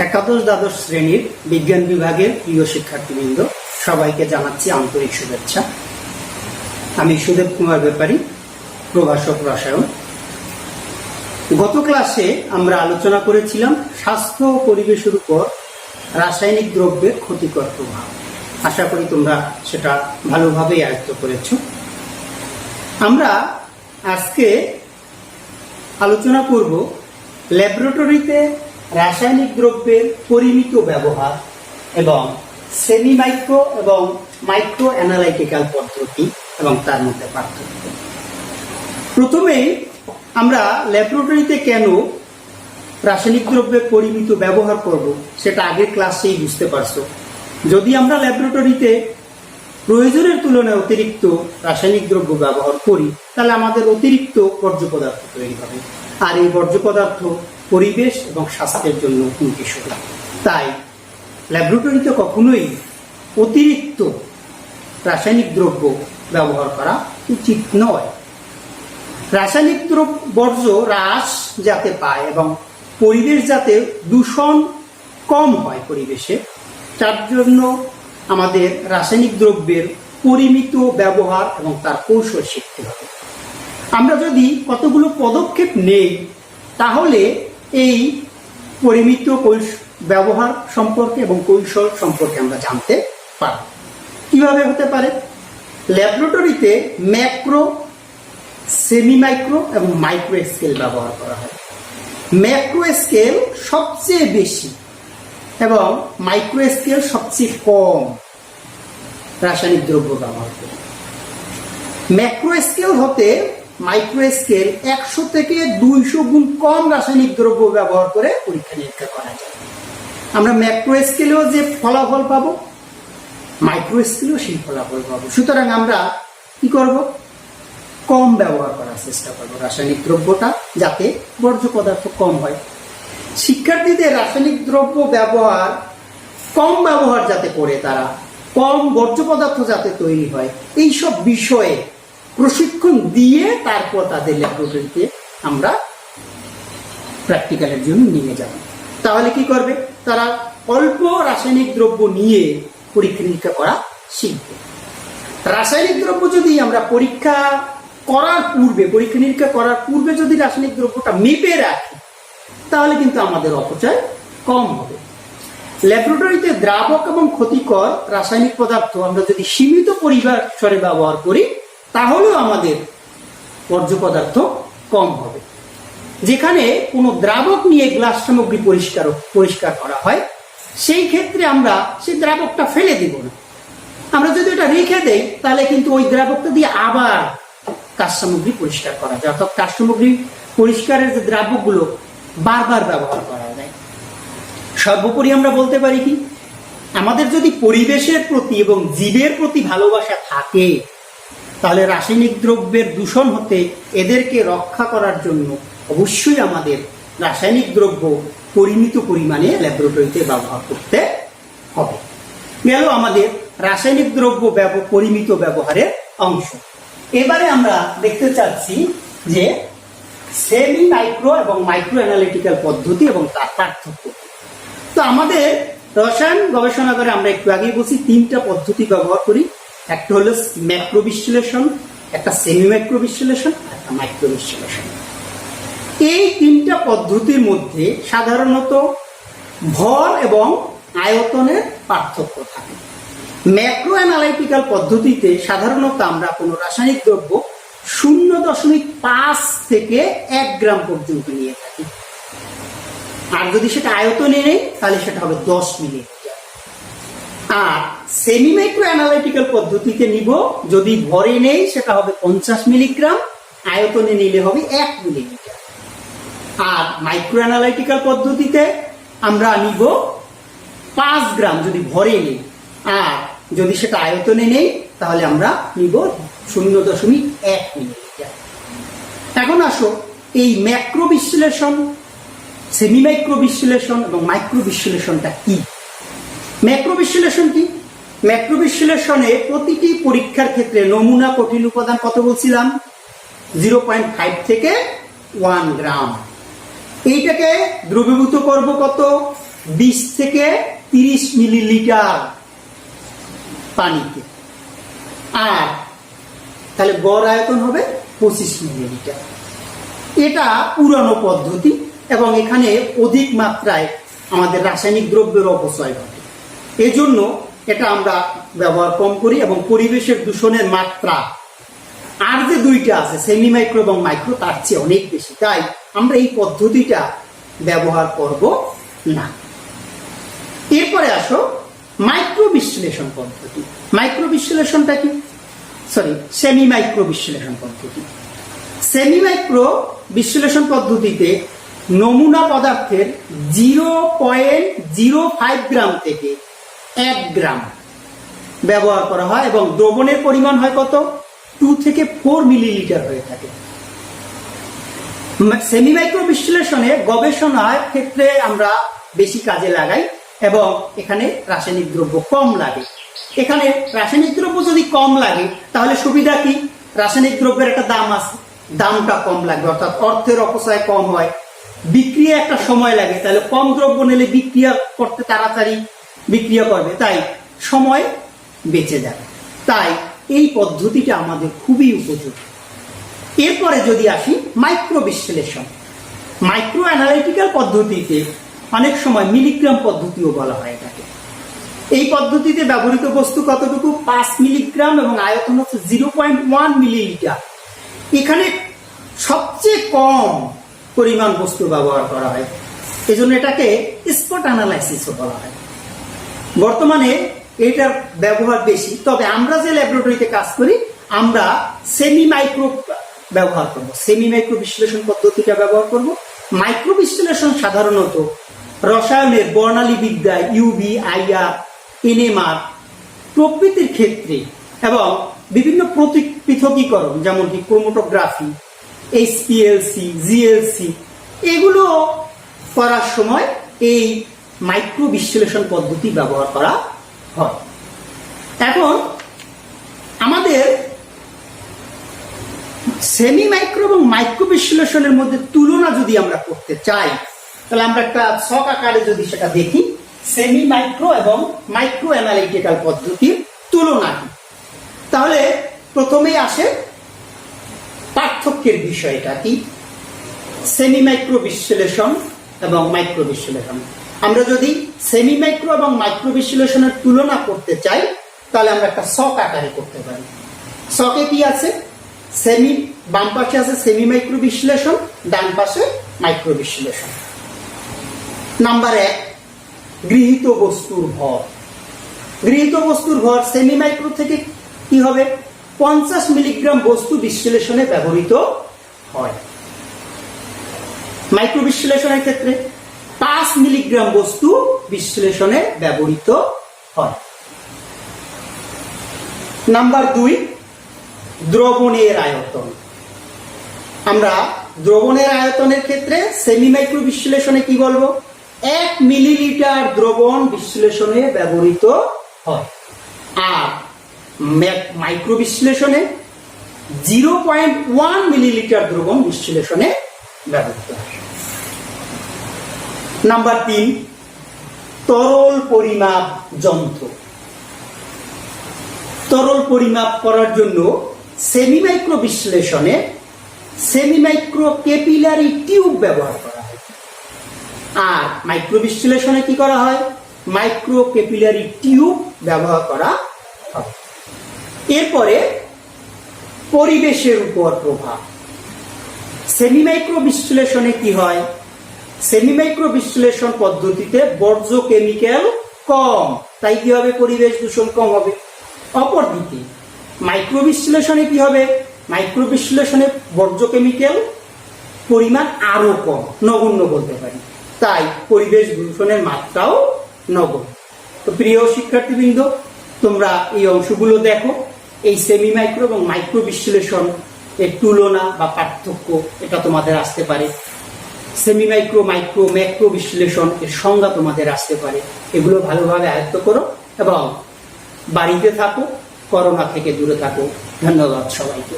একাদশ দ্বাদশ শ্রেণীর বিজ্ঞান বিভাগের প্রিয় শিক্ষার্থীবৃন্দ, সবাইকে জানাচ্ছি আন্তরিক শুভেচ্ছা। আমি সুদেব কুমার ব্যাপারী, প্রভাষক রসায়ন। গত ক্লাসে আমরা আলোচনা করেছিলাম স্বাস্থ্য ও পরিবেশের উপর রাসায়নিক দ্রব্যের ক্ষতিকর প্রভাব। আশা করি তোমরা সেটা ভালোভাবেই আয়ত্ত করেছ। আমরা আজকে আলোচনা করব ল্যাবরেটরিতে রাসায়নিক দ্রব্যের পরিমিত ব্যবহার এবং সেমি মাইক্রো এবং মাইক্রো অ্যানালাইটিক্যাল পদ্ধতি এবং তার মধ্যে পার্থক্য। প্রথমে আমরা ল্যাবরেটরিতে কেন রাসায়নিক দ্রব্যের পরিমিত ব্যবহার করব সেটা আগের ক্লাসেই বুঝতে পারছো। যদি আমরা ল্যাবরেটরিতে প্রয়োজনের তুলনায় অতিরিক্ত রাসায়নিক দ্রব্য ব্যবহার করি, তাহলে আমাদের অতিরিক্ত বর্জ্য পদার্থ তৈরি হবে, আর এই বর্জ্য পদার্থ পরিবেশ এবং স্বাস্থ্যের জন্য হুমকিস্বরূপ। তাই ল্যাবরেটরিতে কখনোই অতিরিক্ত রাসায়নিক দ্রব্য ব্যবহার করা উচিত নয়। রাসায়নিক দ্রব্য বর্জ্য হ্রাস যাতে পায় এবং পরিবেশ যাতে দূষণ কম হয় পরিবেশে, তার জন্য আমাদের রাসায়নিক দ্রব্যের পরিমিত ব্যবহার এবং তার কৌশল শিখতে হবে। আমরা যদি কতগুলো পদক্ষেপ নেই, তাহলে এই পরিমিত ব্যবহার সম্পর্কে এবং কৌশল সম্পর্কে আমরা জানতে পারব। কিভাবে হতে পারে? ল্যাবরেটরিতে ম্যাক্রো, সেমি মাইক্রো এবং মাইক্রো স্কেল ব্যবহার করা হয়। ম্যাক্রো স্কেল সবচেয়ে বেশি এবং মাইক্রো স্কেল সবচেয়ে কম রাসায়নিক দ্রব্য ব্যবহার করে। ম্যাক্রো স্কেল হতে মাইক্রো স্কেল 100 থেকে 200 গুণ কম রাসায়নিক দ্রব্য ব্যবহার করে পরীক্ষা নিরীক্ষা করা যায়। আমরা ম্যাক্রো স্কেলেও যে ফলাফল পাবো, মাইক্রো স্কেলেও সেই ফলাফল পাবো। সুতরাং আমরা কি করব? কম ব্যবহার করার চেষ্টা করব রাসায়নিক দ্রব্যটা, যাতে বর্জ্য পদার্থ কম হয়। শিক্ষার্থীদের রাসায়নিক দ্রব্য ব্যবহার কম ব্যবহার যাতে করে, তারা কম বর্জ্য পদার্থ যাতে তৈরি হয়, এইসব বিষয়ে প্রশিক্ষণ দিয়ে তারপর তাদের ল্যাবরেটরিতে আমরা প্র্যাকটিক্যালের জন্য নিয়ে যাব। তাহলে কি করবে? তারা অল্প রাসায়নিক দ্রব্য নিয়ে পরীক্ষা নিরীক্ষা করা শিখবে। রাসায়নিক দ্রব্য যদি আমরা পরীক্ষা নিরীক্ষা করার পূর্বে যদি রাসায়নিক দ্রব্যটা মেপে রাখি, তাহলে কিন্তু আমাদের অপচয় কম হবে। ল্যাবরেটরিতে দ্রাবক এবং ক্ষতিকর রাসায়নিক পদার্থ আমরা যদি সীমিত পরিসরে ব্যবহার করি, তাহলেও আমাদের বর্জ্য পদার্থ কম হবে। যেখানে কোনো দ্রাবক নিয়ে গ্লাস সামগ্রী পরিষ্কার করা হয়, সেই ক্ষেত্রে আমরা সেই দ্রাবকটা ফেলে দিব না। আমরা যদি এটা রেখে দেই, তাহলে কিন্তু ওই দ্রাবকটা দিয়ে আবার কাঁচ সামগ্রী পরিষ্কার করা যায়, অর্থাৎ কাঁচ সামগ্রী পরিষ্কারের যে দ্রাবকগুলো বারবার ব্যবহার করা যায়। সর্বোপরি আমরা বলতে পারি কি, আমাদের যদি পরিবেশের প্রতি এবং জীবের প্রতি ভালোবাসা থাকে, তাহলে রাসায়নিক দ্রব্যের দূষণ হতে এদেরকে রক্ষা করার জন্য অবশ্যই আমাদের রাসায়নিক দ্রব্য পরিমিত পরিমাণে ল্যাবরেটরিতে ব্যবহার করতে হবে। গেল আমাদের রাসায়নিক দ্রব্য পরিমিত ব্যবহারের অংশ। এবারে আমরা দেখতে চাচ্ছি যে সেমি মাইক্রো এবং মাইক্রো অ্যানালিটিক্যাল পদ্ধতি এবং তার পার্থক্য। তো আমাদের রসায়ন গবেষণাগারে আমরা একটু আগেই বলছি 3টা পদ্ধতি ব্যবহার করি। একটা হলো ম্যাক্রো বিশ্লেষণ, একটা সেমি মাইক্রো বিশ্লেষণ, একটা মাইক্রো বিশ্লেষণ। এই 3টা পদ্ধতির মধ্যে সাধারণত ভর এবং আয়তনের পার্থক্য থাকে। ম্যাক্রো অ্যানালাইটিক্যাল পদ্ধতিতে সাধারণত আমরা কোনো রাসায়নিক দ্রব্য 0.5 থেকে 1 গ্রাম পর্যন্ত নিয়ে থাকি, আর যদি সেটা আয়তনে নেই তাহলে সেটা হবে 10 মিলিলিটার। আর সেমি মাইক্রো অ্যানালাইটিক্যাল পদ্ধতিতে নিব, যদি ভরে নেই সেটা হবে 50 মিলিগ্রাম, আয়তনে নিলে হবে 1 মিলিলিটার। আর মাইক্রো অ্যানালাইটিক্যাল পদ্ধতিতে আমরা নিব 5 গ্রাম যদি ভরে নেই, আর যদি সেটা আয়তনে নেই তাহলে আমরা নিব 0.1 মিলিলিটার। এখন আসো এই ম্যাক্রো বিশ্লেষণ, সেমি মাইক্রো বিশ্লেষণ এবং মাইক্রো বিশ্লেষণটা কি? ম্যাক্রো বিশ্লেষণ কি? ম্যাক্রো বিশ্লেষণে প্রতিটি পরীক্ষার ক্ষেত্রে নমুনা কঠিন উপাদান কত বলছিলাম? 0.5 থেকে 1 গ্রাম। এইটাকে দ্রবীভূত করব কত? 20 থেকে 30 মিলিলিটার পানিতে, আর তাহলে গড় আয়তন হবে 25 মিলিলিটার। এটা পুরানো পদ্ধতি এবং এখানে অধিক মাত্রায় আমাদের রাসায়নিক দ্রব্যের অপচয় ঘটে, এজন্য এটা আমরা ব্যবহার কম করি এবং পরিবেশের দূষণের মাত্রা আর যে দুইটা আছে সেমি মাইক্রো এবং মাইক্রো তার চেয়ে অনেক বেশি, তাই আমরা এই পদ্ধতিটা ব্যবহার করব না। এরপরে আসো মাইক্রো বিশ্লেষণ পদ্ধতি। মাইক্রো বিশ্লেষণটা কি? সেমি মাইক্রো বিশ্লেষণ পদ্ধতি। সেমি মাইক্রো বিশ্লেষণ পদ্ধতিতে নমুনা পদার্থের 0.05 গ্রাম থেকে 1 গ্রাম ব্যবহার করা হয় এবং দ্রবণের পরিমাণ হয় কত? 2 থেকে 4 মিলিলিটার হয়ে থাকে। সেমি মাইক্রো বিশ্লেষণে গবেষণার ক্ষেত্রে আমরা বেশি কাজে লাগাই এবং এখানে রাসায়নিক দ্রব্য কম লাগে। এখানে রাসায়নিক দ্রব্য যদি কম লাগে তাহলে সুবিধা কি? রাসায়নিক দ্রব্যের একটা দাম আছে, দামটা কম লাগবে, অর্থাৎ অর্থের অপচয় কম হয়। বিক্রিয়া একটা সময় লাগে, তাহলে কম দ্রব্য নিলে বিক্রিয়া করতে তাড়াতাড়ি বিক্রিয়া করবে, তাই সময় বেঁচে যাবে। তাই এই পদ্ধতিটা আমাদের খুবই উপযোগী। এরপরে যদি আসি মাইক্রো বিশ্লেষণ, মাইক্রো অ্যানালিটিক্যাল পদ্ধতিতে অনেক সময় মিলিগ্রাম পদ্ধতিও বলা হয় এটাকে। এই পদ্ধতিতে ব্যবহৃত বস্তু কতটুকু? 5 মিলিগ্রাম এবং আয়তন হচ্ছে 0.1 মিলিলিটার। এখানে সবচেয়ে কম পরিমাণ বস্তু ব্যবহার করা হয়, এজন্য এটাকে স্পট অ্যানালাইসিসও বলা হয়। বর্তমানে এটার ব্যবহার বেশি, তবে আমরা যে ল্যাবরেটরিতে কাজ করি আমরা সেমি মাইক্রো ব্যবহার করব, সেমি মাইক্রো বিশ্লেষণ পদ্ধতিটা ব্যবহার করব। মাইক্রো বিশ্লেষণ সাধারণত রসায়নের বর্ণালীবিদ্যা, ইউভি, আইআর, এনএমআর প্রকৃতির ক্ষেত্রে এবং বিভিন্ন পৃথকীকরণ যেমন কি ক্রোমাটোগ্রাফি, এইচপিএলসি, জিএলসি এগুলো করার সময় এই মাইক্রো বিশ্লেষণ পদ্ধতি ব্যবহার করা হয়। এখন আমাদের সেমি মাইক্রো এবং মাইক্রো বিশ্লেষণের মধ্যে তুলনা যদি আমরা করতে চাই তাহলে আমরা একটা ছক আকারে যদি সেটা দেখি, সেমি মাইক্রো এবং মাইক্রো অ্যানালিটিক্যাল পদ্ধতির তুলনা কি, তাহলে প্রথমেই আসে পার্থক্যের বিষয়টা কি। সেমি মাইক্রো বিশ্লেষণ এবং মাইক্রো বিশ্লেষণ, আমরা যদি সেমি মাইক্রো এবং মাইক্রো বিশ্লেষণের তুলনা করতে চাই তাহলে আমরা একটা ছক আকারে করতে পারি। ছকে কি আছে? সেমি, বাম পাশে আছে সেমি মাইক্রো বিশ্লেষণ, ডান পাশে মাইক্রো বিশ্লেষণ। নাম্বার 1, গৃহীত বস্তুর ভর। গৃহীত বস্তুর ভর সেমি মাইক্রো থেকে কি হবে? 50 মিলিগ্রাম বস্তু বিশ্লেষণে ব্যবহৃত হয়। মাইক্রো বিশ্লেষণের ক্ষেত্রে 5 মিলিগ্রাম বস্তু বিশ্লেষণে ব্যবহৃত হয়। নাম্বার 2, দ্রবণের আয়তন। আমরা দ্রবণের আয়তনের ক্ষেত্রে সেমি মাইক্রো বিশ্লেষণে কি বলবো? 1 মিলিলিটার দ্রবণ বিশ্লেষণে ব্যবহৃত হয়, আর মাইক্রো বিশ্লেষণে 0.1 মিলিলিটার দ্রবণ বিশ্লেষণে ব্যবহৃত হয়। নাম্বার 3, তরল পরিমাপ যন্ত্র। তরল পরিমাপ করার জন্য সেমি মাইক্রো বিশ্লেষণে সেমি মাইক্রো ক্যাপিলারি টিউব ব্যবহার করা হয়, আর মাইক্রো বিশ্লেষণে কি করা হয়? মাইক্রো ক্যাপিলারি টিউব ব্যবহার করা হয়। এরপরে পরিবেশের উপর প্রভাব। সেমি মাইক্রো বিশ্লেষণে কি হয়? সেমি মাইক্রো বিশ্লেষণ পদ্ধতিতে বর্জ্য কেমিক্যাল কম, তাই কি হবে? পরিবেশ দূষণ কম হবে। অপরদিকে মাইক্রো বিশ্লেষণে কি হবে? মাইক্রো বিশ্লেষণে বর্জ্য কেমিক্যাল পরিমাণ আরো কম, নগণ্য বলতে পারি, তাই পরিবেশ দূষণের মাত্রাও নগণ্য। তো প্রিয় শিক্ষার্থীবৃন্দ, তোমরা এই অংশগুলো দেখো, এই সেমি মাইক্রো এবং মাইক্রো বিশ্লেষণ এর তুলনা বা পার্থক্য এটা তোমাদের আসতে পারে। সেমি মাইক্রো, মাইক্রো, ম্যাক্রো বিশ্লেষণ এর সংজ্ঞা তোমাদের আসতে পারে। এগুলো ভালোভাবে আয়ত্ত করো এবং বাড়িতে থাকো, করোনা থেকে দূরে থাকো। ধন্যবাদ সবাইকে।